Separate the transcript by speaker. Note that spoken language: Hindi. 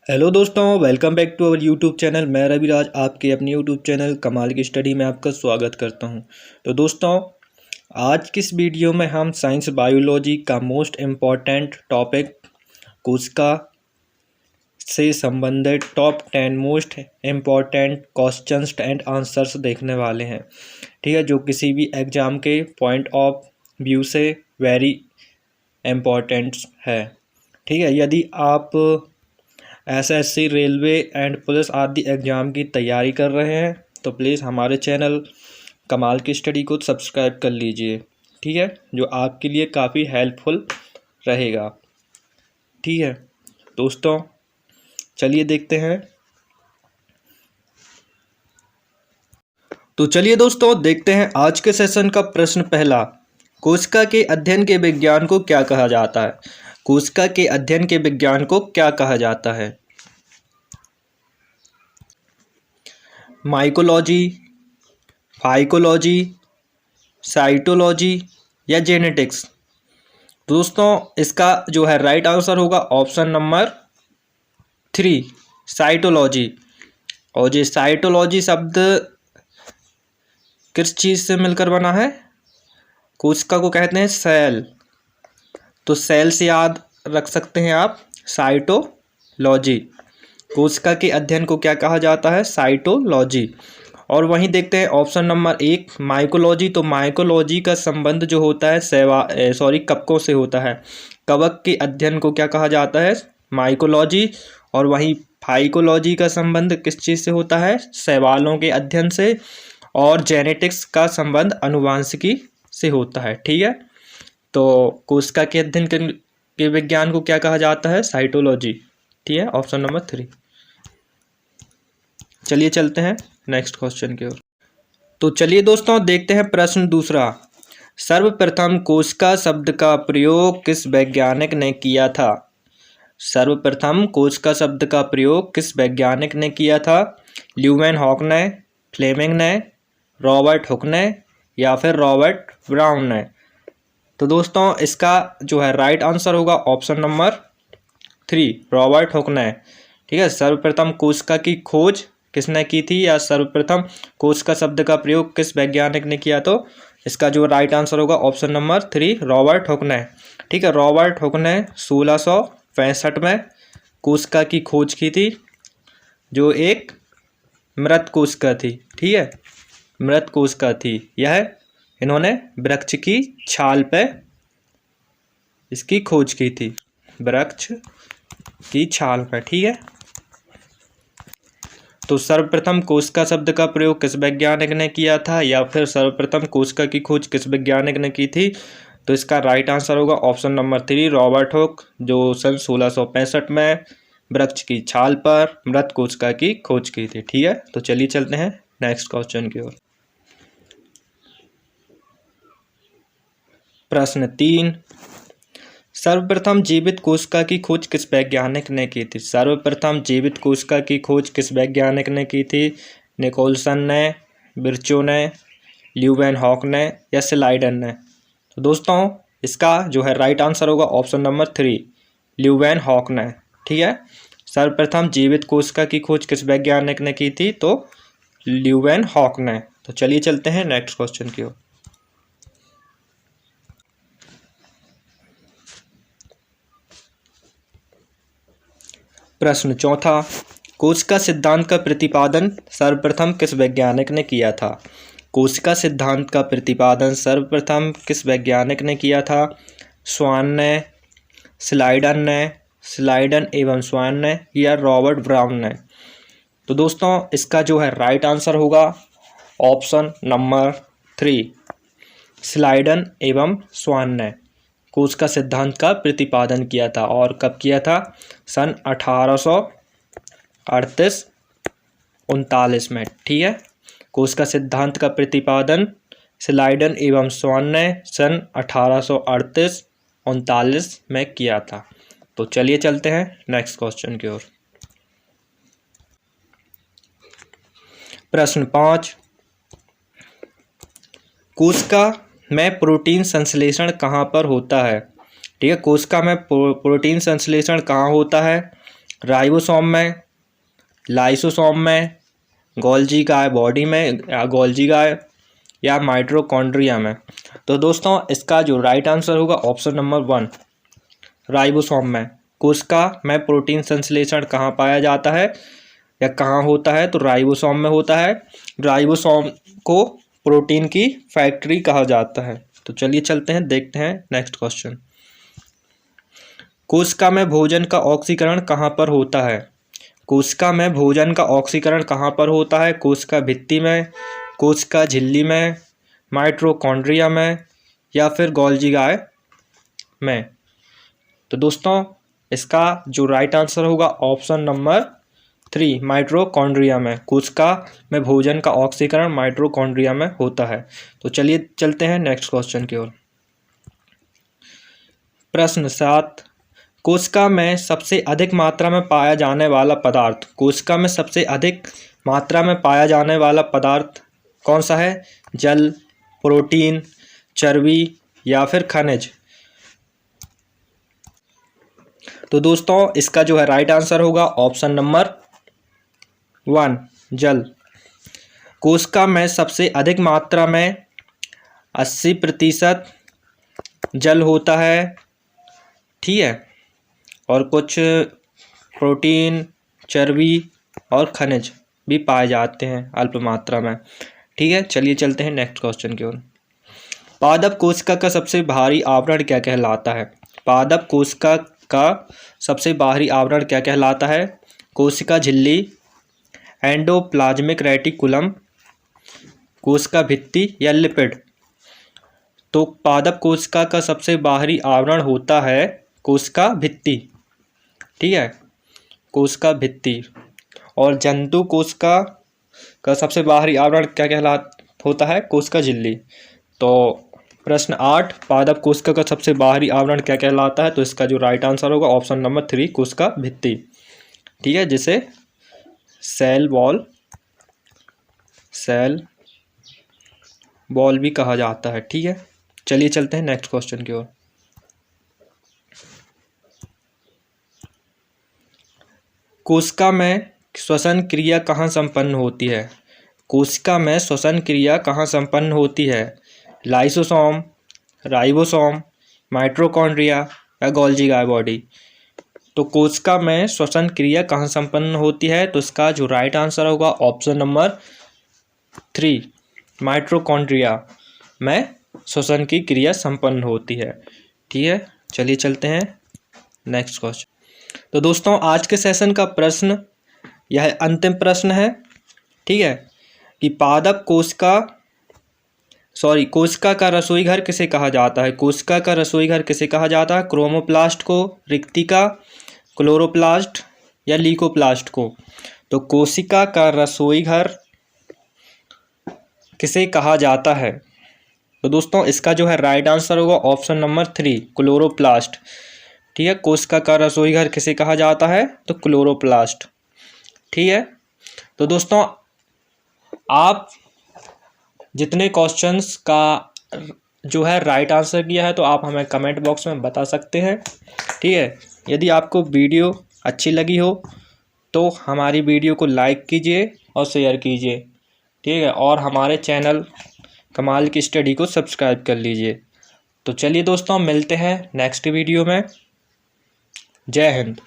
Speaker 1: हेलो दोस्तों, welcome back to our YouTube channel. मैं रविराज आपके अपने यूट्यूब चैनल कमाल की स्टडी में आपका स्वागत करता हूं। तो दोस्तों, आज किस वीडियो में हम साइंस बायोलॉजी का मोस्ट इम्पॉर्टेंट टॉपिक कोशिका से संबंधित top 10 most important questions and answers देखने वाले हैं। ठीक है, जो किसी भी एग्ज़ाम के पॉइंट ऑफ व्यू से वेरी इम्पॉर्टेंट है। ठीक है, यदि आप एसएससी, रेलवे एंड पुलिस आदि एग्ज़ाम की तैयारी कर रहे हैं तो प्लीज़ हमारे चैनल कमाल की स्टडी को सब्सक्राइब कर लीजिए। ठीक है, जो आपके लिए काफ़ी हेल्पफुल रहेगा। ठीक है दोस्तों, चलिए देखते हैं। तो चलिए दोस्तों देखते हैं आज के सेशन का प्रश्न पहला। कोशिका के अध्ययन के विज्ञान को क्या कहा जाता है? कोशिका के अध्ययन के विज्ञान को क्या कहा जाता है? माइकोलॉजी, फाइकोलॉजी, साइटोलॉजी या जेनेटिक्स? दोस्तों, इसका जो है राइट आंसर होगा ऑप्शन नंबर 3, साइटोलॉजी। और ये साइटोलॉजी शब्द किस चीज़ से मिलकर बना है? कोशिका को कहते हैं सेल, तो सेल से याद रख सकते हैं आप साइटोलॉजी। कोशिका के अध्ययन को क्या कहा जाता है? साइटोलॉजी। और वहीं देखते हैं ऑप्शन नंबर 1, माइकोलॉजी। तो माइकोलॉजी का संबंध जो होता है कवकों से होता है। कवक के अध्ययन को क्या कहा जाता है? माइकोलॉजी। और वहीं फाइकोलॉजी का संबंध किस चीज़ से होता है? शैवालों के अध्ययन से। और जेनेटिक्स का संबंध अनुवांशिकी से होता है। ठीक है, तो कोशिका के अध्ययन के विज्ञान को क्या कहा जाता है? साइटोलॉजी। ठीक है, ऑप्शन नंबर 3। चलिए चलते हैं नेक्स्ट क्वेश्चन की ओर। तो चलिए दोस्तों देखते हैं प्रश्न दूसरा। सर्वप्रथम कोशिका शब्द का प्रयोग किस वैज्ञानिक ने किया था? सर्वप्रथम कोशिका शब्द का प्रयोग किस वैज्ञानिक ने किया था? ल्यूवेनहॉक ने, फ्लेमिंग ने, रॉबर्ट हुक ने या फिर रॉबर्ट ब्राउन ने? तो दोस्तों, इसका जो है राइट आंसर होगा ऑप्शन नंबर 3, रॉबर्ट हुक ने। ठीक है, सर्वप्रथम कोशिका की खोज किसने की थी, या सर्वप्रथम कोशिका शब्द का प्रयोग किस वैज्ञानिक ने किया? तो इसका जो राइट आंसर होगा ऑप्शन नंबर 3, रॉबर्ट हुक ने। ठीक है, रॉबर्ट हुक ने 1665 में कोशिका की खोज की थी, जो एक मृत कोशिका थी। ठीक है, मृत कोशिका थी यह। इन्होंने वृक्ष की छाल पे इसकी खोज की थी, वृक्ष की छाल पे। ठीक है, तो सर्वप्रथम कोशिका शब्द का प्रयोग किस वैज्ञानिक ने किया था, या फिर सर्वप्रथम कोशिका की खोज किस वैज्ञानिक ने की थी? तो इसका राइट आंसर होगा ऑप्शन नंबर 3, रॉबर्ट हुक, जो सन 1665 में वृक्ष की छाल पर मृत कोशिका की खोज की थी। ठीक है, तो चलिए चलते हैं नेक्स्ट क्वेश्चन की ओर। प्रश्न 3, सर्वप्रथम जीवित कोशिका की खोज किस वैज्ञानिक ने की थी? सर्वप्रथम जीवित कोशिका की खोज किस वैज्ञानिक ने की थी? निकोलसन ने, बिर्चो ने, ल्यूवेनहॉक ने या स्लाइडन ने? तो दोस्तों, इसका जो है राइट आंसर होगा ऑप्शन नंबर 3, ल्यूवेनहॉक ने। ठीक है, सर्वप्रथम जीवित कोशिका की खोज किस वैज्ञानिक ने की थी? तो ल्यूवेनहॉक ने। तो चलिए चलते हैं नेक्स्ट क्वेश्चन की ओर। प्रश्न चौथा, कोशिका सिद्धांत का प्रतिपादन सर्वप्रथम किस वैज्ञानिक ने किया था? कोशिका सिद्धांत का प्रतिपादन सर्वप्रथम किस वैज्ञानिक ने किया था? स्वान ने, स्लाइडन एवं स्वान ने या रॉबर्ट ब्राउन ने? तो दोस्तों, इसका जो है राइट आंसर होगा ऑप्शन नंबर 3, स्लाइडन एवं स्वान ने कोशिका सिद्धांत का प्रतिपादन किया था। और कब किया था? सन 1838-39 में। ठीक है, कोशिका सिद्धांत का प्रतिपादन स्लाइडन एवं स्वान ने सन 1838-39 में किया था। तो चलिए चलते हैं नेक्स्ट क्वेश्चन की ओर। प्रश्न 5, कोशिका में प्रोटीन संश्लेषण कहाँ पर होता है? ठीक है, कोशिका में प्रोटीन संश्लेषण कहाँ होता है? राइबोसोम में, लाइसोसोम में, गोल्जी गाय बॉडी में या गोल्जी गाय या माइटोकॉन्ड्रिया में। तो दोस्तों इसका जो राइट आंसर होगा ऑप्शन नंबर 1 राइबोसोम में। कोशिका में प्रोटीन संश्लेषण कहाँ पाया जाता है या कहाँ होता है? तो राइबोसोम में होता है। राइबोसोम को प्रोटीन की फैक्ट्री कहा जाता है। तो चलिए चलते हैं, देखते हैं नेक्स्ट क्वेश्चन। कोशिका में भोजन का ऑक्सीकरण कहाँ पर होता है? कोशिका में भोजन का ऑक्सीकरण कहाँ पर होता है? कोशिका भित्ति में, कोशिका झिल्ली में, माइटोकॉन्ड्रिया में या फिर गोल्जी गाय में। तो दोस्तों इसका जो राइट आंसर होगा ऑप्शन नंबर 3 माइटोकॉन्ड्रिया में। कोशिका में भोजन का ऑक्सीकरण माइटोकॉन्ड्रिया में होता है। तो चलिए चलते हैं नेक्स्ट क्वेश्चन की ओर। प्रश्न 7, कोशिका में सबसे अधिक मात्रा में पाया जाने वाला पदार्थ। कोशिका में सबसे अधिक मात्रा में पाया जाने वाला पदार्थ कौन सा है? जल, प्रोटीन, चर्बी या फिर खनिज। तो दोस्तों इसका जो है राइट आंसर होगा ऑप्शन नंबर 1 जल। कोशिका में सबसे अधिक मात्रा में 80% जल होता है, ठीक है, और कुछ प्रोटीन, चर्बी और खनिज भी पाए जाते हैं अल्प मात्रा में, ठीक है। चलिए चलते हैं नेक्स्ट क्वेश्चन की ओर। पादप कोशिका का सबसे बाहरी आवरण क्या कहलाता है? पादप कोशिका का सबसे बाहरी आवरण क्या कहलाता है? कोशिका झिल्ली, एंडोप्लाज्मिक रेटिकुलम, कोशिका भित्ति या लिपिड। तो पादप कोशिका का सबसे बाहरी आवरण होता है कोशिका भित्ति, ठीक है, कोशिका भित्ति। और जंतु कोशिका का सबसे बाहरी आवरण क्या होता है? कोशिका झिल्ली। तो प्रश्न 8 पादप कोशिका का सबसे बाहरी आवरण क्या कहलाता है? तो इसका जो राइट आंसर होगा ऑप्शन नंबर 3 कोशिका भित्ति, ठीक है, जिसे सेल वॉल भी कहा जाता है, ठीक है। चलिए चलते हैं नेक्स्ट क्वेश्चन की ओर। कोशिका में श्वसन क्रिया कहाँ संपन्न होती है? कोशिका में श्वसन क्रिया कहाँ संपन्न होती है? लाइसोसोम, राइबोसोम, माइटोकॉन्ड्रिया या गोल्जी गाय बॉडी। तो कोशिका में श्वसन क्रिया कहाँ संपन्न होती है? तो इसका जो राइट आंसर होगा ऑप्शन नंबर 3 माइटोकॉन्ड्रिया में श्वसन की क्रिया संपन्न होती है, ठीक है। चलिए चलते हैं नेक्स्ट क्वेश्चन। तो दोस्तों आज के सेशन का प्रश्न यह अंतिम प्रश्न है, ठीक है, कि पादप कोशिका का रसोई घर किसे कहा जाता है? कोशिका का रसोई घर किसे कहा जाता है? क्रोमोप्लास्ट को, रिक्तिका, क्लोरोप्लास्ट या ल्यूकोप्लास्ट को। तो कोशिका का रसोई घर किसे कहा जाता है? तो दोस्तों इसका जो है राइट आंसर होगा ऑप्शन नंबर 3 क्लोरोप्लास्ट, ठीक है। कोशिका का रसोई घर किसे कहा जाता है? तो क्लोरोप्लास्ट, ठीक है। तो दोस्तों आप जितने क्वेश्चंस का जो है राइट आंसर किया है तो आप हमें कमेंट बॉक्स में बता सकते हैं, ठीक है। यदि आपको वीडियो अच्छी लगी हो तो हमारी वीडियो को लाइक कीजिए और शेयर कीजिए, ठीक है, और हमारे चैनल कमाल की स्टडी को सब्सक्राइब कर लीजिए। तो चलिए दोस्तों मिलते हैं नेक्स्ट वीडियो में। जय हिंद।